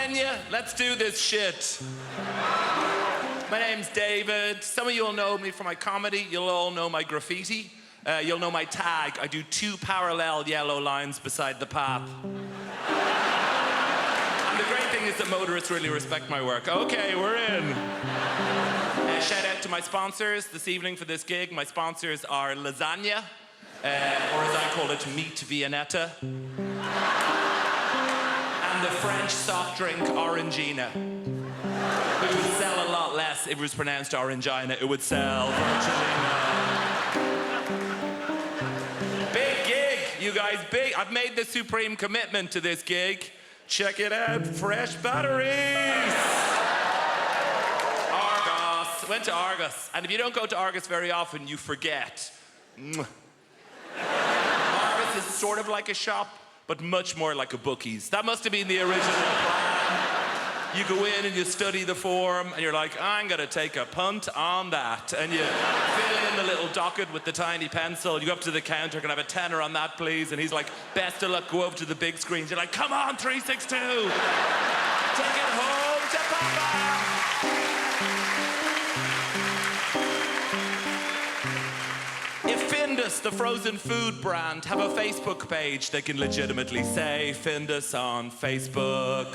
can you? Let's do this shit. My name's David. Some of you will know me from my comedy. You'll all know my graffiti. You'll know my tag. I do 2 parallel yellow lines beside the path. And the great thing is that motorists really respect my work. Okay, we're in. Shout out to my sponsors this evening for this gig. My sponsors are lasagna, or as I call it, meat Viennetta. And the French soft drink Orangina, which would sell a lot less if it was pronounced Orangina. It would sell virtually none. Big gig, you guys, big. I've made the supreme commitment to this gig. Check it out, fresh batteries. Argos, went to Argos. And if you don't go to Argos very often, you forget. Argos is sort of like a shop, but much more like a bookies. That must have been the original plan. You go in and you study the form, and you're like, I'm gonna take a punt on that. And you fill in the little docket with the tiny pencil. You go up to the counter, can I have a tenner on that, please? And he's like, best of luck, go over to the big screens. You're like, come on, 362. Take it home to Papa. Findus, the frozen food brand, have a Facebook page they can legitimately say Findus on Facebook.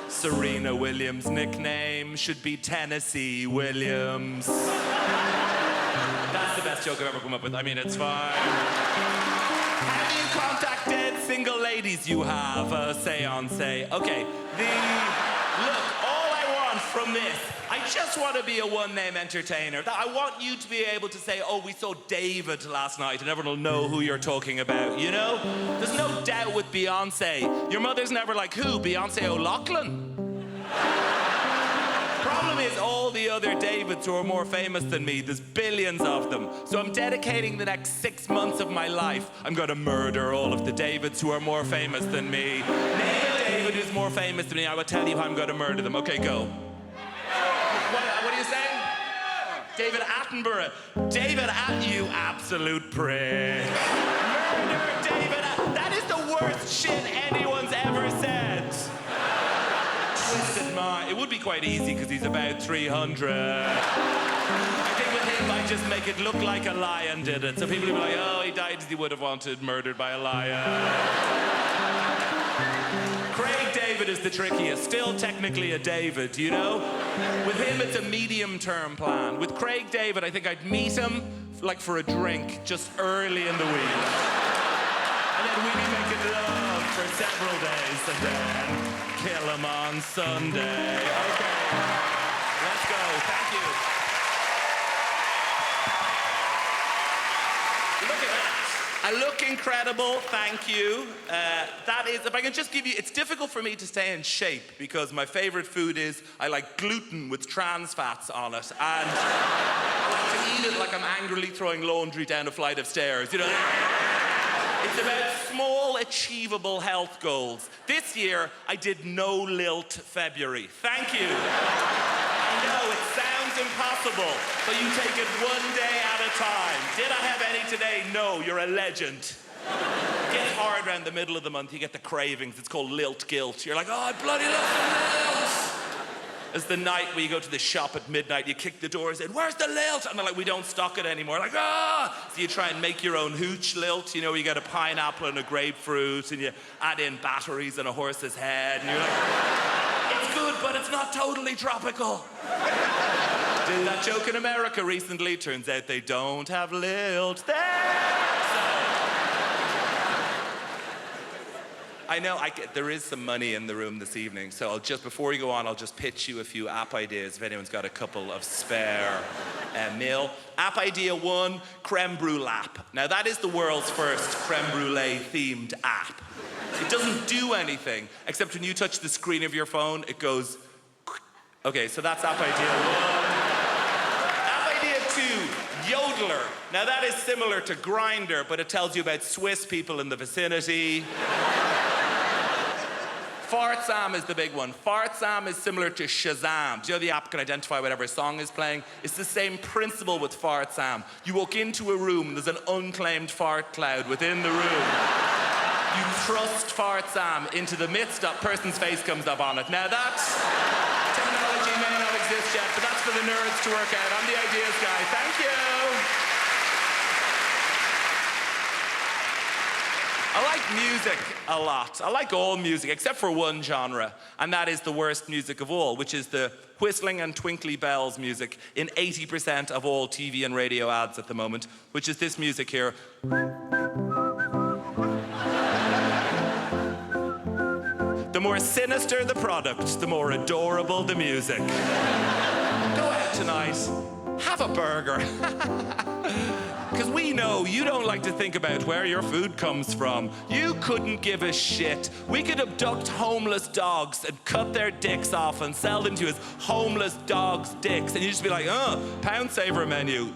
Serena Williams' nickname should be Tennessee Williams. That's the best joke I've ever come up with. I mean, it's fine. How do you contact dead single ladies you have a seance? Okay, look, all I want from this, I just want to be a one-name entertainer. I want you to be able to say, oh, we saw David last night, and everyone will know who you're talking about, you know? There's no doubt with Beyonce. Your mother's never like, who? Beyonce O'Loughlin? Problem is, all the other Davids who are more famous than me, there's billions of them. So I'm dedicating the next 6 months of my life. I'm gonna murder all of the Davids who are more famous than me. Name a David who's more famous than me, I will tell you how I'm gonna murder them. Okay, go. What are you saying? David Attenborough. David you absolute prick. Murder David that is the worst shit anyone's ever said. Twisted mind. It would be quite easy because he's about 300. I think with him, I just make it look like a lion did it. So people will be like, oh, he died as he would have wanted, murdered by a lion. Craig David is the trickiest. Still technically a David, you know? With him, it's a medium-term plan. With Craig David, I think I'd meet him, like, for a drink, just early in the week. And then we'd be making love for several days, and then kill him on Sunday. Okay, let's go. Thank you. Look at that. I look incredible, thank you. That is, if I can just give you, it's difficult for me to stay in shape because my favorite food is, I like gluten with trans fats on it, and I like to eat it like I'm angrily throwing laundry down a flight of stairs, you know? It's about small, achievable health goals. This year, I did no lilt February. Thank you. I know, it sounds impossible, but you take it one day at a time. Did I have any today? No, you're a legend. It gets hard around the middle of the month, you get the cravings. It's called lilt guilt. You're like, oh, I bloody love the lilt. It's the night where you go to the shop at midnight, you kick the door and say, where's the lilt? And they're like, we don't stock it anymore. Like, ah! So you try and make your own hooch lilt, you know, you get a pineapple and a grapefruit, and you add in batteries and a horse's head, and you're like, it's good, but it's not totally tropical. Did that joke in America recently. Turns out they don't have lilt there. I know there is some money in the room this evening, so before we go on, I'll just pitch you a few app ideas if anyone's got a couple of spare mil. App idea 1, creme brulee app. Now that is the world's first creme brulee themed app. It doesn't do anything, except when you touch the screen of your phone, it goes, okay, so that's app idea 1. App idea 2, Yodeler. Now that is similar to Grindr, but it tells you about Swiss people in the vicinity. FartSam is the big one. FartSam is similar to Shazam. Do you know the app can identify whatever song is playing? It's the same principle with FartSam. You walk into a room, there's an unclaimed fart cloud within the room. You thrust fart Sam into the midst of person's face comes up on it. Now that technology may not exist yet, but that's for the nerds to work out. I'm the ideas guy. Thank you. I like music a lot. I like all music, except for one genre, and that is the worst music of all, which is the whistling and twinkly bells music in 80% of all TV and radio ads at the moment, which is this music here. The more sinister the product, the more adorable the music. Go out tonight, have a burger. Because we know you don't like to think about where your food comes from. You couldn't give a shit. We could abduct homeless dogs and cut their dicks off and sell them to you as homeless dogs' dicks. And you'd just be like, pound saver menu.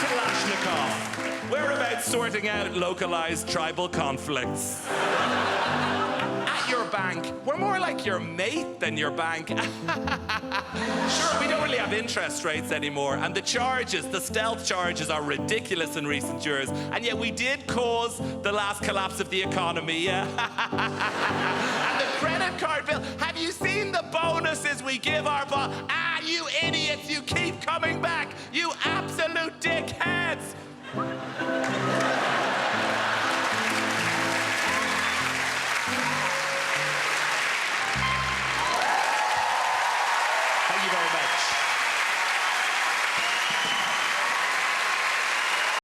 Kalashnikov. We're about sorting out localized tribal conflicts. At your bank, we're more like your mate than your bank. Sure, we don't really have interest rates anymore, and the charges, the stealth charges, are ridiculous in recent years, and yet we did cause the last collapse of the economy. And the credit card bill, have you seen the bonuses we give our boss? You idiots, you keep coming back, you absolute dickheads!